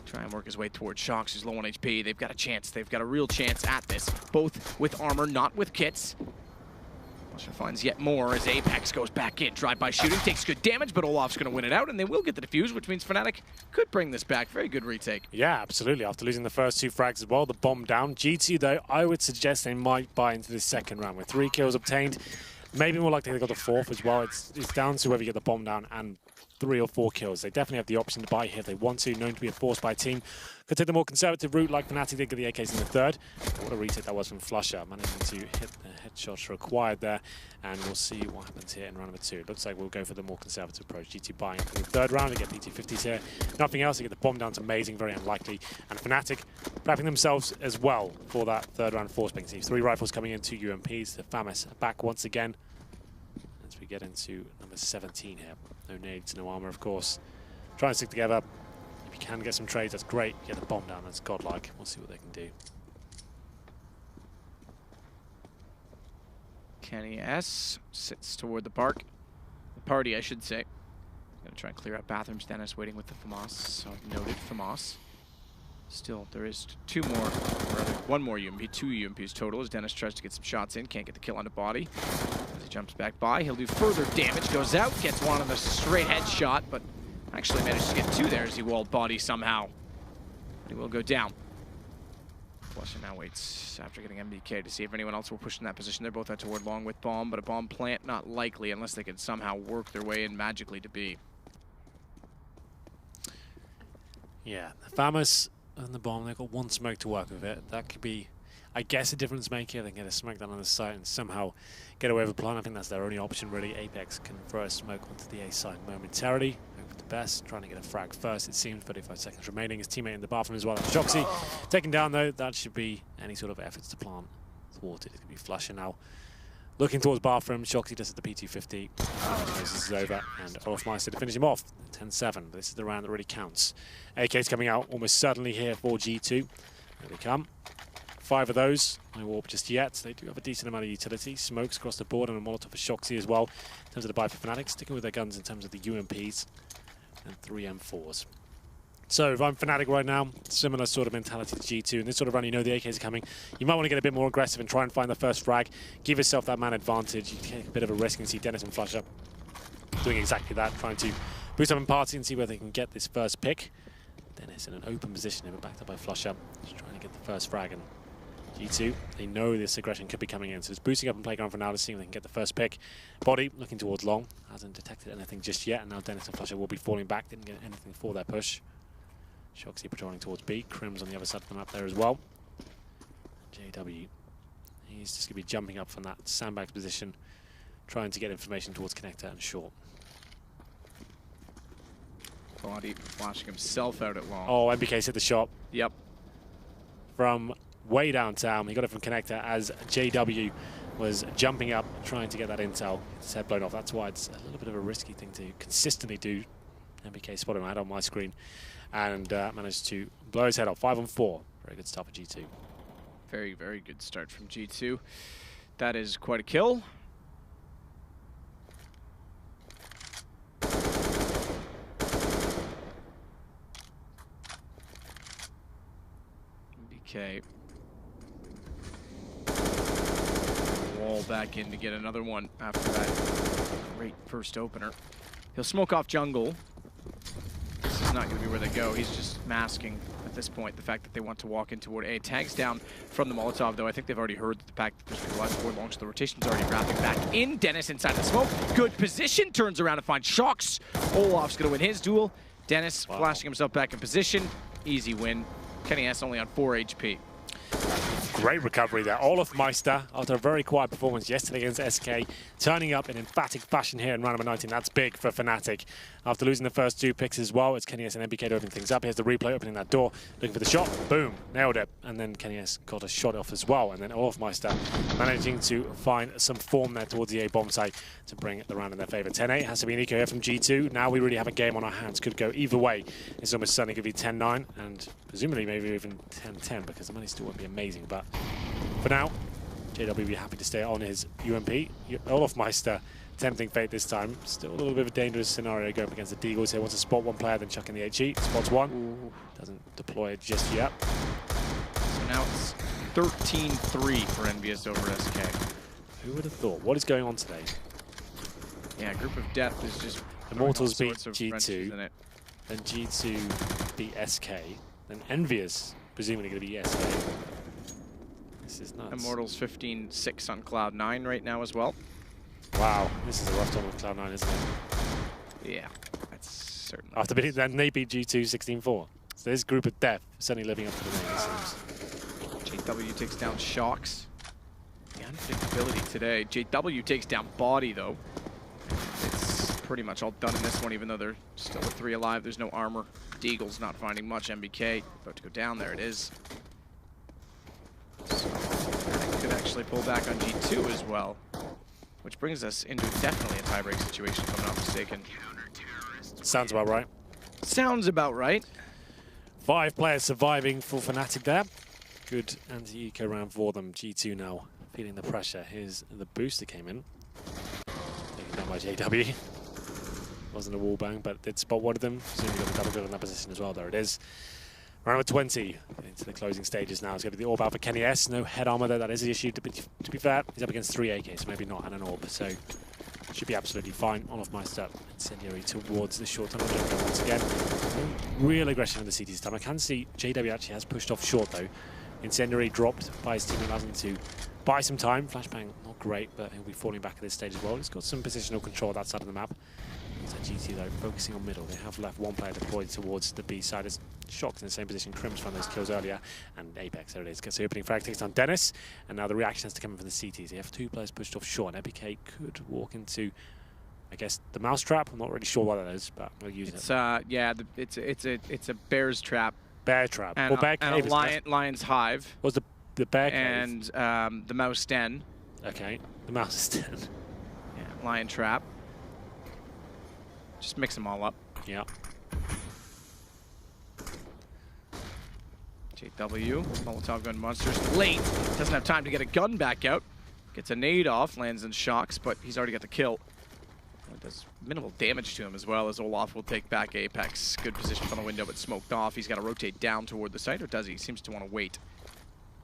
Try and work his way towards Shocks, who's low on HP. They've got a chance. They've got a real chance at this. Both with armor, not with kits. Flusher finds yet more as Apex goes back in. Drive-by shooting, takes good damage, but Olaf's going to win it out, and they will get the defuse, which means Fnatic could bring this back. Very good retake. Yeah, absolutely. After losing the first 2 frags as well, the bomb down. G2, though, I would suggest they might buy into this second round with 3 kills obtained. Maybe more likely they got the 4th as well. It's down to whether you get the bomb down and 3 or 4 kills. They definitely have the option to buy here if they want to. Known to be a force by team. Could take the more conservative route like Fnatic did get the AKs in the 3rd. What a retake that was from Flusher. Managing to hit the headshots required there. And we'll see what happens here in round number 2. It looks like we'll go for the more conservative approach. G2 buying for the 3rd round. They get PT50s here. Nothing else. They get the bomb down. It's amazing. Very unlikely. And Fnatic prepping themselves as well for that 3rd round force bank. 3 rifles coming in, 2 UMPs. The FAMAS back once again. As we get into number 17 here. No nades, no armor, of course. Try and stick together. If you can get some trades, that's great. Get the bomb down, that's godlike. We'll see what they can do. Kenny S sits toward the park. The party, I should say. Gonna try and clear out bathrooms. Dennis waiting with the FAMAS. So noted FAMAS. Still, there is 2 more, or rather 1 more UMP, 2 UMPs total as Dennis tries to get some shots in. Can't get the kill on the body. As he jumps back by, he'll do further damage. Goes out, gets one on the straight headshot, but actually managed to get 2 there as he walled body somehow. But he will go down. Flusher now waits after getting MDK to see if anyone else will push in that position. They're both out toward long with bomb, but a bomb plant not likely unless they can somehow work their way in magically to B. Yeah, the FAMAS and the bomb, they've got 1 smoke to work with it. That could be, I guess, a difference maker. They can get a smoke down on the site and somehow get away with the plan. I think that's their only option, really. Apex can throw a smoke onto the A side momentarily. Hope for the best. Trying to get a frag first, it seems. 35 seconds remaining. His teammate in the bathroom as well. Shoxy taken down, though. That should be any sort of efforts to plant thwarted. It could be Flusher now. Looking towards bathroom, Shoxy does at the P250. This is over, and Olafmeister to finish him off. 10-7. This is the round that really counts. AK's coming out almost certainly here for G2. Here they come. 5 of those. No warp just yet. They do have a decent amount of utility. Smokes across the board and a Molotov for Shoxy as well. In terms of the buy for Fnatic, sticking with their guns in terms of the UMPs and 3 M4s. So if I'm Fnatic right now, similar sort of mentality to G2. In this sort of run, you know the AKs are coming. You might want to get a bit more aggressive and try and find the first frag. Give yourself that man advantage. You take a bit of a risk and see Dennis and Flusher doing exactly that, trying to boost up in party and see where they can get this first pick. Dennis in an open position, but backed up by Flusher. Just trying to get the first frag. And G2, they know this aggression could be coming in. So it's boosting up in playground for now to see if they can get the first pick. Body looking towards long. Hasn't detected anything just yet. And now Dennis and Flusher will be falling back. Didn't get anything for their push. Shoxy patrolling towards B. Crim's on the other side of the map there as well. JW, he's just going to be jumping up from that sandbags position, trying to get information towards Connector and short. Body flashing himself out at long. Oh, MBK's hit the shot. Yep. From way downtown. He got it from Connector as JW was jumping up, trying to get that intel. His head blown off. That's why it's a little bit of a risky thing to consistently do. MBK spotted him out on my screen and managed to blow his head off. 5 on 4. Very good start for G2. Very, very good start from G2. That is quite a kill. MBK. Wall back in to get another one after that great first opener. He'll smoke off jungle. This is not going to be where they go. He's just masking at this point the fact that they want to walk in toward A. Tags down from the Molotov, though. I think they've already heard the fact that there's people left forward long, so the rotation's already wrapping back in. Dennis inside the smoke. Good position. Turns around and finds Shocks. Olaf's going to win his duel. Dennis flashing himself back in position. Easy win. Kenny S only on 4 HP. Great recovery there. Olaf Meister, after a very quiet performance yesterday against SK, turning up in emphatic fashion here in round number 19. That's big for Fnatic. After losing the first 2 picks as well, it's Kenny S and MBK to open things up. Here's the replay opening that door, looking for the shot. Boom, nailed it. And then Kenny S got a shot off as well. And then Olaf Meister managing to find some form there towards the A bomb site to bring the round in their favor. 10-8 has to be an eco here from G2. Now we really have a game on our hands. Could go either way. It's almost certainly going to be 10-9 and presumably maybe even 10-10 because the money still won't be amazing. But for now, JW will be happy to stay on his UMP. Olaf Meister tempting fate this time. Still a little bit of a dangerous scenario going up against the Deagles here. Wants to spot one player, then chuck in the HE. Spots one. Ooh. Doesn't deploy it just yet. So now it's 13-3 for Envious over SK. Who would have thought? What is going on today? Yeah, Group of Death is just... Immortals beat G2. Then G2 beat SK. Then Envious, presumably going to be SK. This is nuts. Immortals 15-6 on Cloud9 right now as well. Wow, this is a rough time with Cloud9, isn't it? Yeah, that's certainly. After beating then they beat G2 16-4. So this Group of Death certainly living up to the name, it seems. JW takes down Shocks. The unpredictability today. JW takes down Body though. It's pretty much all done in this one, even though they're still with 3 alive. There's no armor. Deagle's not finding much. MBK about to go down. There it is. So could actually pull back on G2 as well, which brings us into definitely a tiebreak situation, if I'm not mistaken. Sounds about right. Sounds about right. 5 players surviving for Fnatic there. Good anti-eco round for them. G2 now feeling the pressure. Here's the booster came in. Taken down by JW. Wasn't a wall bang, but did spot one of them. Soon we got the double kill in that position as well. There it is. Round number 20 into the closing stages now. It's going to be the orb out for Kenny S. No head armor there. That is the issue. To be fair, he's up against 3 AKs, so maybe not and an orb. So should be absolutely fine. Olaf Meister incendiary towards the short tunnel. Once again, no real aggression in the CT this time. I can see JW actually has pushed off short though. Incendiary dropped by his team, allows him to buy some time. Flashbang not great, but he'll be falling back at this stage as well. He's got some positional control on that side of the map. So GT though focusing on middle. They have left one player deployed towards the B side. As Shocked in the same position. Crims found those kills earlier, and Apex there it is. Gets the opening frag, takes down Dennis, and now the reaction has to come in from the CTs. They have 2 players pushed off short. And EPK could walk into, I guess, the mouse trap. I'm not really sure what that is, but we'll use it. Yeah, it's a bear's trap. Bear trap. And, well, bear and a lion's hive. Was the bear cave? And the mouse den. Okay, the mouse den. Yeah, lion trap. Just mix them all up. Yeah. JW, Molotov gun monsters late. Doesn't have time to get a gun back out. Gets a nade off, lands in Shocks, but he's already got the kill. It does minimal damage to him as well, as Olaf will take back Apex. Good position on the window, but smoked off. He's got to rotate down toward the site, or does he? He seems to want to wait,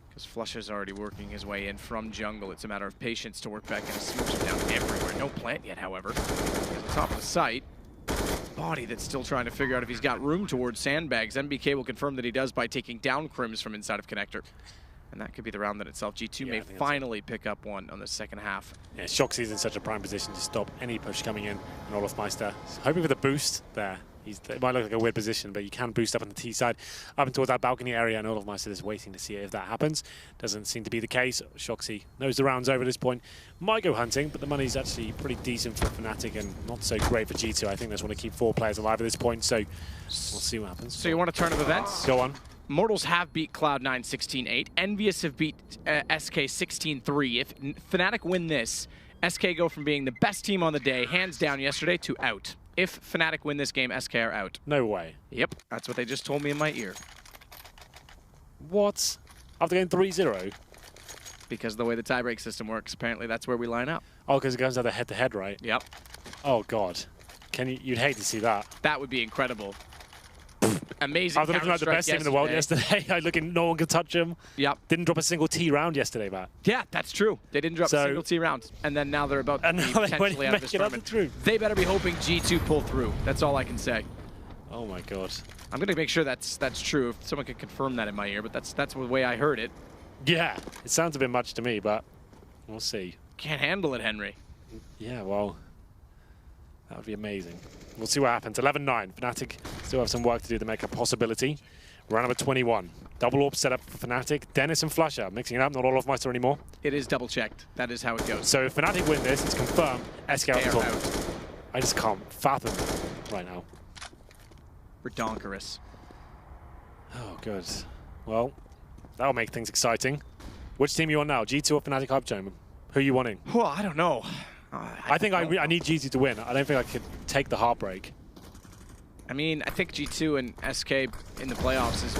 because Flusher's already working his way in from jungle. It's a matter of patience to work back in. He smokes him down everywhere. No plant yet, however. He's on top of the site. Body that's still trying to figure out if he's got room towards sandbags. MBK will confirm that he does by taking down Crims from inside of Connector. And that could be the round that itself. G2 may finally pick up one on the second half. Yeah, Shoxy's in such a prime position to stop any push coming in. And Olaf Meister hoping for the boost there. It might look like a weird position, but you can boost up on the T side, up and towards that balcony area, and Olaf Meister is waiting to see if that happens. Doesn't seem to be the case. Shoxy knows the round's over at this point. Might go hunting, but the money's actually pretty decent for Fnatic and not so great for G2. I think they just want to keep 4 players alive at this point, so we'll see what happens. So you want a turn of events? Go on. Mortals have beat Cloud9 16-8. Envious have beat SK 16-3. If Fnatic win this, SK go from being the best team on the day, hands down yesterday, to out. If Fnatic win this game, SK are out. No way. Yep, that's what they just told me in my ear. What? After getting 3-0? Because of the way the tiebreak system works, apparently that's where we line up. Oh, because it goes out the head-to-head, right? Yep. Oh, God. You'd hate to see that. That would be incredible. Amazing. I was looking like the best team in the world yesterday. I looking, no one could touch them. Yep. Didn't drop a single T round yesterday, Matt. Yeah, that's true. They didn't drop a single T round, and then now they're about to be potentially out of this tournament. They better be hoping G2 pull through. That's all I can say. Oh my god. I'm gonna make sure that's true. If someone could confirm that in my ear, but that's the way I heard it. Yeah, it sounds a bit much to me, but we'll see. Can't handle it, Henry. Yeah, well, that would be amazing. We'll see what happens. 11-9. Fnatic still have some work to do to make a possibility. Round number 21. Double AWP set up for Fnatic. Dennis and Flusher mixing it up. Not Olofmeister anymore. It is double checked. That is how it goes. So if Fnatic win this, it's confirmed. SK out. I just can't fathom right now. Redonkulous. Oh, good. Well, that'll make things exciting. Which team are you on now? G2 or Fnatic Hype Train? Who are you wanting? Well, I don't know. I think I need G2 to win. I don't think I could take the heartbreak. I mean, I think G2 and SK in the playoffs is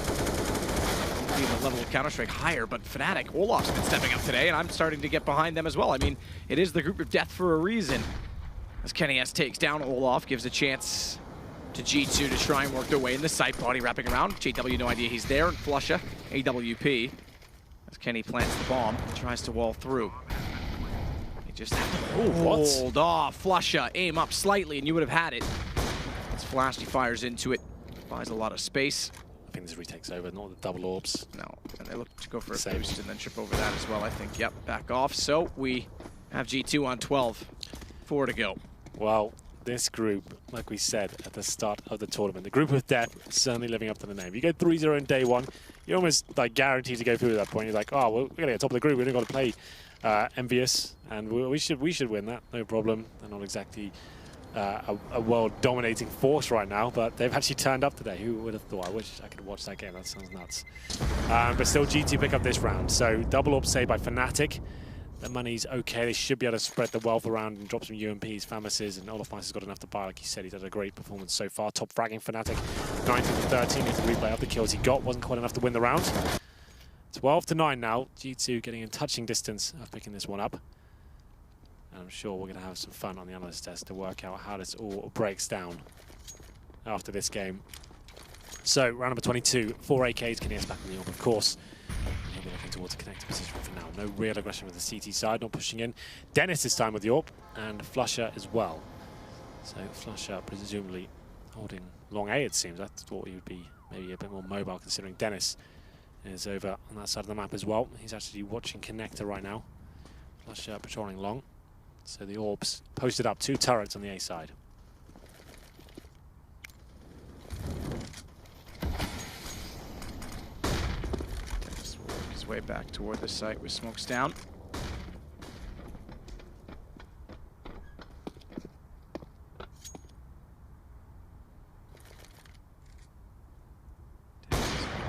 being the level of Counter-Strike higher, but Fnatic, Olaf's been stepping up today, and I'm starting to get behind them as well. I mean, it is the group of death for a reason. As Kenny S takes down Olaf, gives a chance to G2 to try and work their way in the site, body wrapping around. JW, no idea he's there, and Flusha, AWP. As Kenny plants the bomb, tries to wall through. Just have to hold off. Flusha, aim up slightly, and you would have had it. As Flashy fires into it, buys a lot of space. I think this retakes over, not the double orbs. No, and they look to go for a boost and then trip over that as well, I think. Yep, back off. So we have G2 on 12. 4 to go. Well, this group, like we said at the start of the tournament, the group of death is certainly living up to the name. You go 3-0 in day one, you're almost like guaranteed to go through at that point. You're like, oh, well, we're going to get top of the group. We've got to play Envious, and we should win that, no problem. They're not exactly a world-dominating force right now, but they've actually turned up today. Who would have thought? I wish I could watch that game. That sounds nuts. But still, G2 pick up this round. So double AWP saved by Fnatic. The money's okay. They should be able to spread the wealth around and drop some UMPs, Famises, and Olofmeister's got enough to buy. Like he said, he's had a great performance so far. Top fragging Fnatic, 19-13. It's a replay of the kills he got. Wasn't quite enough to win the round. 12-9 now. G2 getting in touching distance of picking this one up. And I'm sure we're going to have some fun on the analyst test to work out how this all breaks down after this game. So, round number 22, 4 AKs. Kenny S back on the AWP, of course. He'll be looking towards a connected position for now. No real aggression with the CT side, not pushing in. Dennis this time with the AWP, and Flusher as well. So, Flusher presumably holding long A, it seems. I thought he would be maybe a bit more mobile, considering Dennis is over on that side of the map as well. He's actually watching connector right now. Flusher patrolling long. So the orbs posted up 2 turrets on the A side. Just work his way back toward the site with smokes down.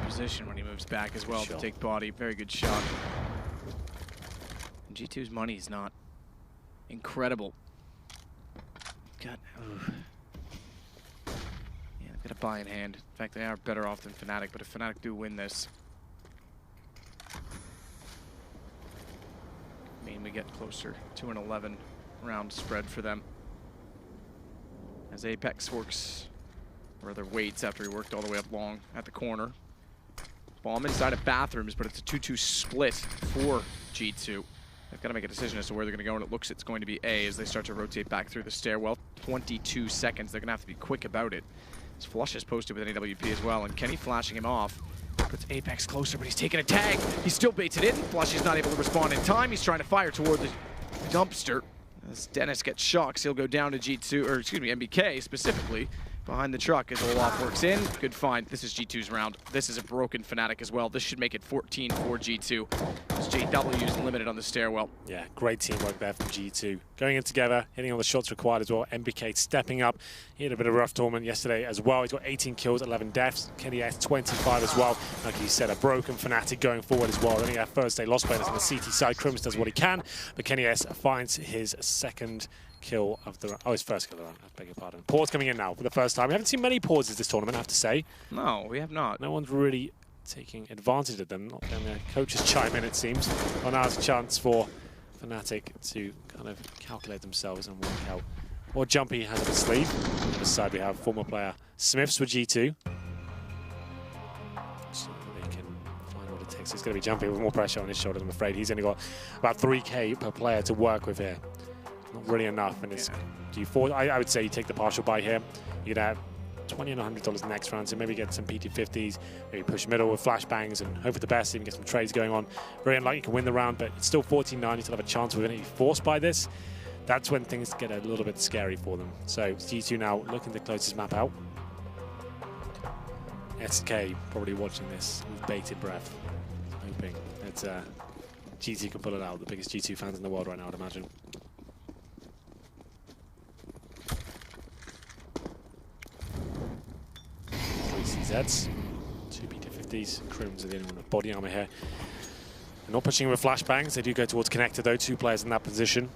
Position when he moves back as well to take body. Very good shot. And G2's money is not incredible. God. Yeah, they've got a buy in hand. In fact, they are better off than Fnatic, but if Fnatic do win this, I mean, we get closer to an 11 round spread for them. As Apex works, or rather waits after he worked all the way up long at the corner. Bomb inside of bathrooms, but it's a 2-2 split for G2. They've got to make a decision as to where they're going to go, and it looks it's going to be A as they start to rotate back through the stairwell. 22 seconds. They're going to have to be quick about it. As Flush is posted with an AWP as well, and Kenny flashing him off. Puts Apex closer, but he's taking a tag. He still baits it in. Flush is not able to respond in time. He's trying to fire toward the dumpster. As Dennis gets shocks, he'll go down to G2, or excuse me, MBK specifically. Behind the truck as Olaf works in. Good find. This is G2's round. This is a broken Fnatic as well. This should make it 14 for G2. As JW is limited on the stairwell. Yeah, great teamwork there from G2. Going in together, hitting all the shots required as well. MBK stepping up. He had a bit of a rough tournament yesterday as well. He's got 18 kills, 11 deaths. Kenny S 25 as well. Like he said, a broken Fnatic going forward as well. I think our first day lost players on the CT side. Crims does what he can, but Kenny S finds his second kill of the round. Oh, his first kill of the round. I beg your pardon. Pause coming in now for the first time. We haven't seen many pauses this tournament, I have to say. No, we have not. No one's really taking advantage of them. Not getting their coaches chime in, it seems. Well, now it's a chance for Fnatic to kind of calculate themselves and work out what Jumpy has up his sleeve. On the side we have former player Smiths with G2. He's going to be jumping with more pressure on his shoulders, I'm afraid. He's only got about 3K per player to work with here. Not really enough. And it's G4. I would say you take the partial buy here. You'd have $20 and $100 next round, so maybe get some PT50s, maybe push middle with flashbangs and hope for the best, even get some trades going on. Very unlikely you can win the round, but it's still 14-9. You still have a chance with it. If you're forced by this, that's when things get a little bit scary for them. So G2 now looking to close this map out. SK probably watching this with bated breath, hoping that G2 can pull it out. The biggest G2 fans in the world right now, I'd imagine. CZs, 2 PT50s, Crims are the only one with body armor here. They're not pushing with flashbangs, they do go towards connector though, 2 players in that position.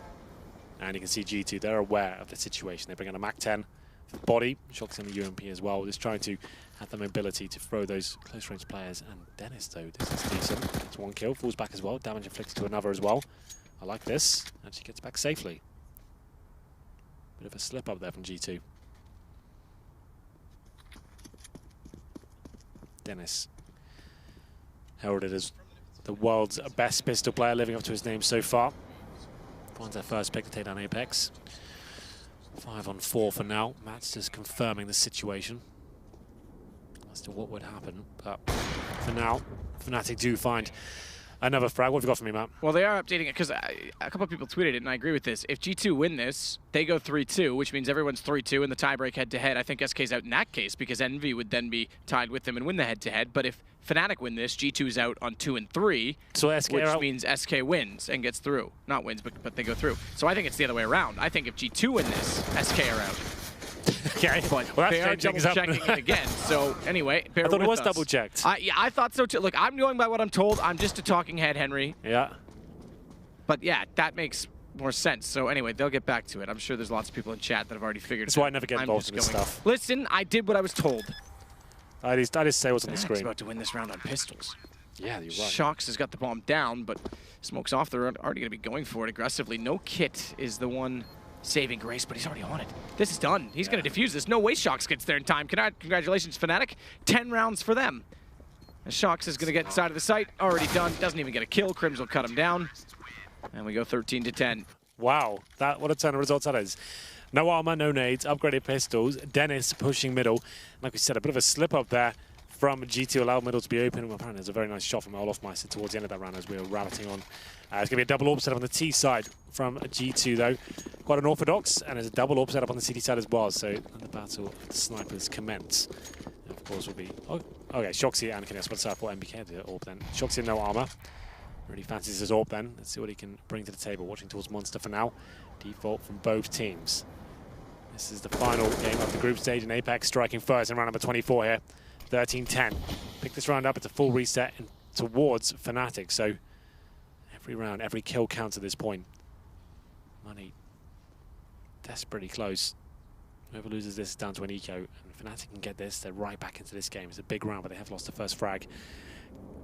And you can see G2, they're aware of the situation. They bring out a MAC-10 for body, Shock's in the UMP as well, just trying to have the mobility to throw those close range players. And Dennis though, this is decent, gets 1 kill, falls back as well, damage inflicted to another as well. I like this, actually gets back safely. Bit of a slip up there from G2. Dennis, heralded as the world's best pistol player, living up to his name so far. Finds their first pick to take down Apex. 5-on-4 for now. Matt's just confirming the situation as to what would happen. But for now, Fnatic do find another frag. What have you got for me, Matt? Well, they are updating it because a couple of people tweeted it, and I agree with this. If G2 win this, they go 3-2, which means everyone's 3-2 in the tiebreak head-to-head. I think SK's out in that case because Envy would then be tied with them and win the head-to-head. But if Fnatic win this, G2's out on 2 and 3, so SK which means SK wins and gets through. Not wins, but they go through. So I think it's the other way around. I think if G2 win this, SK are out. Okay, but well, they are double-checking it again. So anyway, bear I thought with it was us. double-checked. Yeah, I thought so too. Look, I'm going by what I'm told. I'm just a talking head, Henry. Yeah. But yeah, that makes more sense. So anyway, they'll get back to it. I'm sure there's lots of people in chat that have already figured it out. That's why I never get involved in this stuff. Listen, I did what I was told. I just say what's on the screen. About to win this round on pistols. Yeah, you're right. Shocks has got the bomb down, but Smoke's off. They're already going to be going for it aggressively. No Kit is the one saving grace, but he's already on it. This is done. He's going to defuse this. No way Shocks gets there in time. Congratulations, Fnatic. 10 rounds for them. And Shocks is going to get inside of the site. Already done. Doesn't even get a kill. Crims will cut him down. And we go 13-10. Wow, what a turn of results that is. No armor, no nades, upgraded pistols. Dennis pushing middle. Like we said, a bit of a slip up there from G2, allowed middle to be open. Well, apparently there's a very nice shot from Olofmeister towards the end of that round as we were rabbiting on. It's going to be a double AWP setup on the T side from G2 though. Quite an orthodox, and there's a double AWP setup on the CT side as well. So the battle of the snipers commence. And of course will be, okay, Shoxy and Kiness. What's up for MBK the AWP then? Shoxy no armor. Really fancies his AWP then. Let's see what he can bring to the table. Watching towards Monster for now. Default from both teams. This is the final game of the group stage, and Apex striking first in round number 24 here. 13-10. Pick this round up, it's a full reset towards Fnatic. So every round, every kill counts at this point. Money desperately close. Whoever loses this is down to an eco, and Fnatic can get this, they're right back into this game. It's a big round, but they have lost the first frag.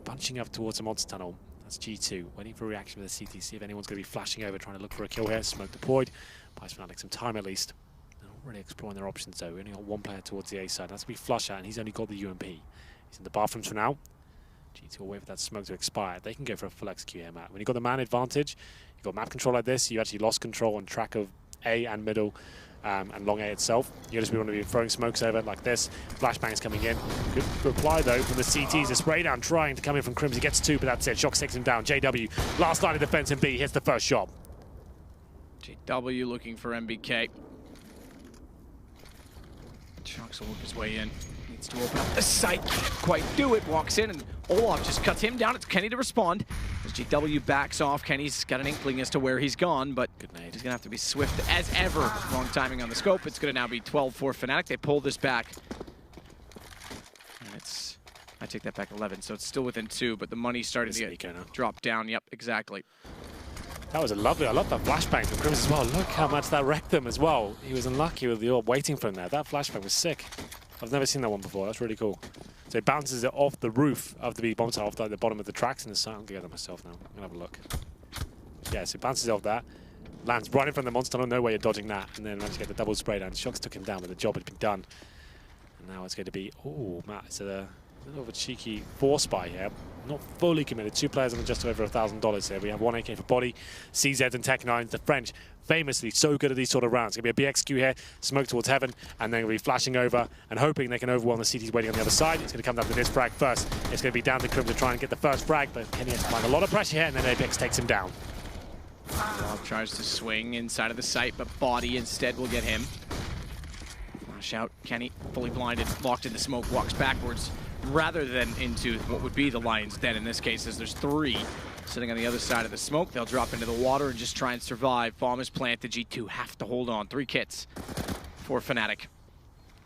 Bunching up towards the monster tunnel. That's G2, waiting for a reaction with the CT, see if anyone's going to be flashing over, trying to look for a kill here. Smoke deployed, buys Fnatic some time at least. They're not really exploring their options though. We only got 1 player towards the A side. That's to be Flusher, and he's only got the UMP. He's in the bathrooms for now. G2 will wait for that smoke to expire. They can go for a full execute here, Matt. When you've got the man advantage, you've got map control like this, you actually lost control on track of A and middle. And long A itself. You just want to be throwing smokes over like this. Flashbangs coming in. Good reply though from the CTs. A spray down trying to come in from Crims. He gets 2, but that's it. Shock takes him down. JW, last line of defense in B, hits the first shot. JW looking for MBK. Shocks will work his way in. Needs to open up the site. Can't quite do it. Walks in and Olaf just cuts him down. It's Kenny to respond. As GW backs off, Kenny's got an inkling as to where he's gone, but he's going to have to be swift as ever. Wrong timing on the scope. It's going to now be 12 for Fnatic. They pull this back. And it's, I take that back 11, so it's still within 2, but the money's starting to get dropped down. Yep, exactly. That was a lovely, I love that flashbang from Crims as well. Look how much that wrecked them as well. He was unlucky with the orb waiting for him there. That flashbang was sick. I've never seen that one before. That's really cool. So it bounces it off the roof of the B bomb tower, off the bottom of the tracks in the side. I'll get that myself now. I'm going to have a look. Yeah, so it bounces off that. Lands right in front of the monster tunnel. No way you're dodging that. And then managed to get the double spray down. Shocks took him down, but the job had been done. And now it's going to be, oh, Matt, so A little of a cheeky force buy here. Not fully committed. 2 players on just over $1,000 here. We have 1 AK for body. CZ and Tech9, the French, famously so good at these sort of rounds. It's going to be a BXQ here, smoke towards heaven, and then we'll be flashing over and hoping they can overwhelm the CTs waiting on the other side. It's going to come down to this frag first. It's going to be down to Crim to try and get the first frag, but Kenny has to find a lot of pressure here, and then Apex takes him down. Rob tries to swing inside of the site, but body instead will get him. Flash out, Kenny, fully blinded, locked in the smoke, walks backwards, rather than into what would be the Lion's Den in this case, as there's 3 sitting on the other side of the smoke. They'll drop into the water and just try and survive. Bomb is planted. G2 have to hold on. 3 kits for Fnatic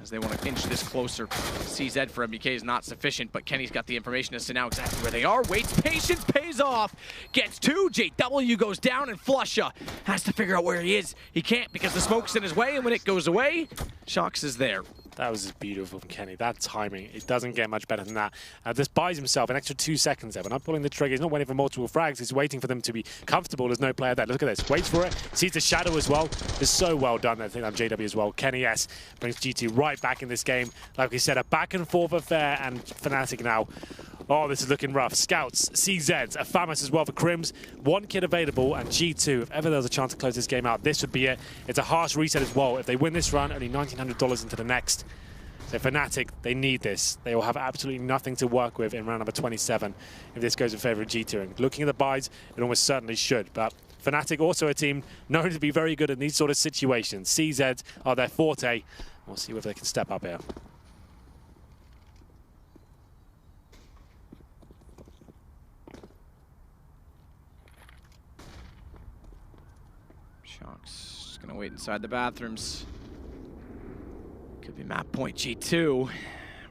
as they want to inch this closer. CZ for MBK is not sufficient, but Kenny's got the information as to now exactly where they are. Waits, patience pays off. Gets 2. JW goes down, and Flusha has to figure out where he is. He can't because the smoke's in his way, and when it goes away, Shox is there. That was just beautiful from Kenny. That timing, it doesn't get much better than that. Just buys himself an extra 2 seconds there. When I'm pulling the trigger, he's not waiting for multiple frags. He's waiting for them to be comfortable. There's no player there. Look at this. Waits for it. Sees the shadow as well. It's so well done. I think I'm JW as well. Kenny S brings G2 right back in this game. Like we said, a back and forth affair, and Fnatic now. Oh, this is looking rough. Scouts, CZs, a Famas as well for Crims. 1 kit available, and G2, if ever there was a chance to close this game out, this would be it. It's a harsh reset as well. If they win this run, only $1,900 into the next. So Fnatic, they need this. They will have absolutely nothing to work with in round number 27 if this goes in favor of G2. And looking at the buys, it almost certainly should. But Fnatic, also a team known to be very good in these sort of situations. CZ are their forte. We'll see whether they can step up here. Shox just gonna wait inside the bathrooms. Could be map point G2.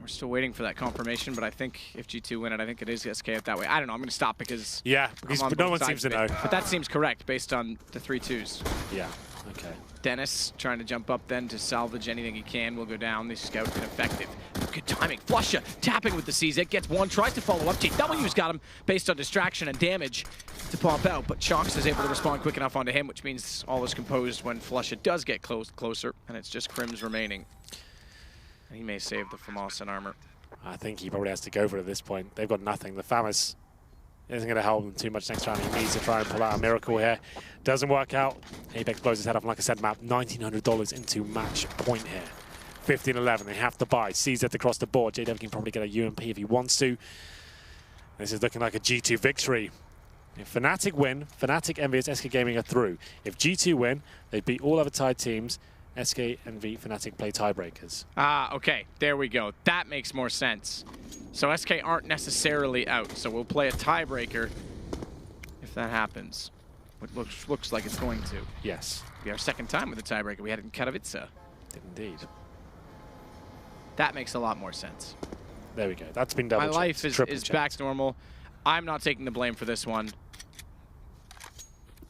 We're still waiting for that confirmation, but I think if G2 win it, I think it is SK out that way. I don't know. I'm going to stop because no one seems to know. But that seems correct based on the 3 2s. Yeah. Okay. Dennis trying to jump up then to salvage anything he can. Will go down. The scout ineffective. Good timing. Flusha tapping with the CZ. Gets 1. Tries to follow up. JW's got him based on distraction and damage to pop out, but Shox is able to respond quick enough onto him, which means all is composed when Flusha does get closer, and it's just Crims remaining. He may save the FAMAS and armor. I think he probably has to go for it at this point. They've got nothing. The Famas isn't going to help them too much next round. He needs to try and pull out a miracle here. Doesn't work out. Apex blows his head off. Like I said, map $1,900 into match point here. 15-11. They have to buy. CZ across the board. JW can probably get a UMP if he wants to. This is looking like a G2 victory. If Fnatic win, Fnatic, Envy, SK Gaming are through. If G2 win, they beat all other tied teams. SK, Envy, Fnatic play tiebreakers. Ah, okay. There we go. That makes more sense. So SK aren't necessarily out. So we'll play a tiebreaker if that happens. What looks like it's going to. Yes. It'll be our 2nd time with a tiebreaker. We had it in Katowice. Indeed. That makes a lot more sense. There we go. That's been double-checked. My life is back to normal. I'm not taking the blame for this one.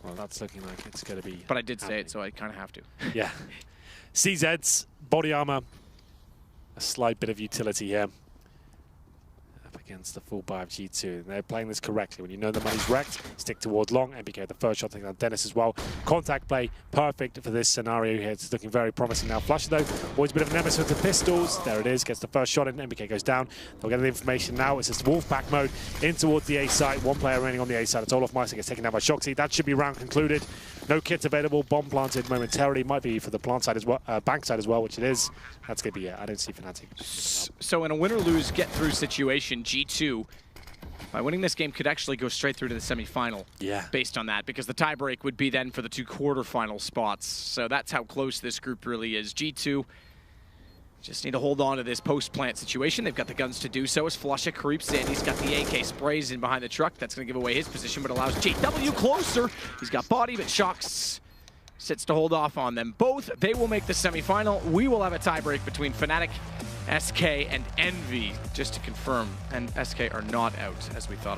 Well, that's looking like it's going to be... But I did say it, so I kind of have to. Yeah. CZ's body armor. A slight bit of utility here. Up against the full buy of G2. And they're playing this correctly. When you know the money's wrecked, stick towards long. MBK the first shot, taking on Dennis as well. Contact play, perfect for this scenario here. It's looking very promising now. Flusha though, always a bit of an nemesis with the pistols. There it is, gets the first shot in. MBK goes down. They'll get the information now. It's just Wolfpack mode in towards the A site. 1 player remaining on the A site. It's Olaf Meister gets taken down by Shoxy. That should be round concluded. No kits available. Bomb planted momentarily. Might be for the plant side as well, bank side as well, which it is. That's going to be it. I don't see Fnatic. So in a win-or-lose get-through situation, G2, by winning this game, could actually go straight through to the semifinal. Yeah. Based on that, because the tiebreak would be then for the 2 quarterfinal spots. So that's how close this group really is. G2 just need to hold on to this post-plant situation. They've got the guns to do so as Flusha creeps in. He's got the AK, sprays in behind the truck. That's going to give away his position, but allows JW closer. He's got body, but Shox sits to hold off on them both. They will make the semifinal. We will have a tiebreak between Fnatic, SK, and Envy, just to confirm. And SK are not out, as we thought.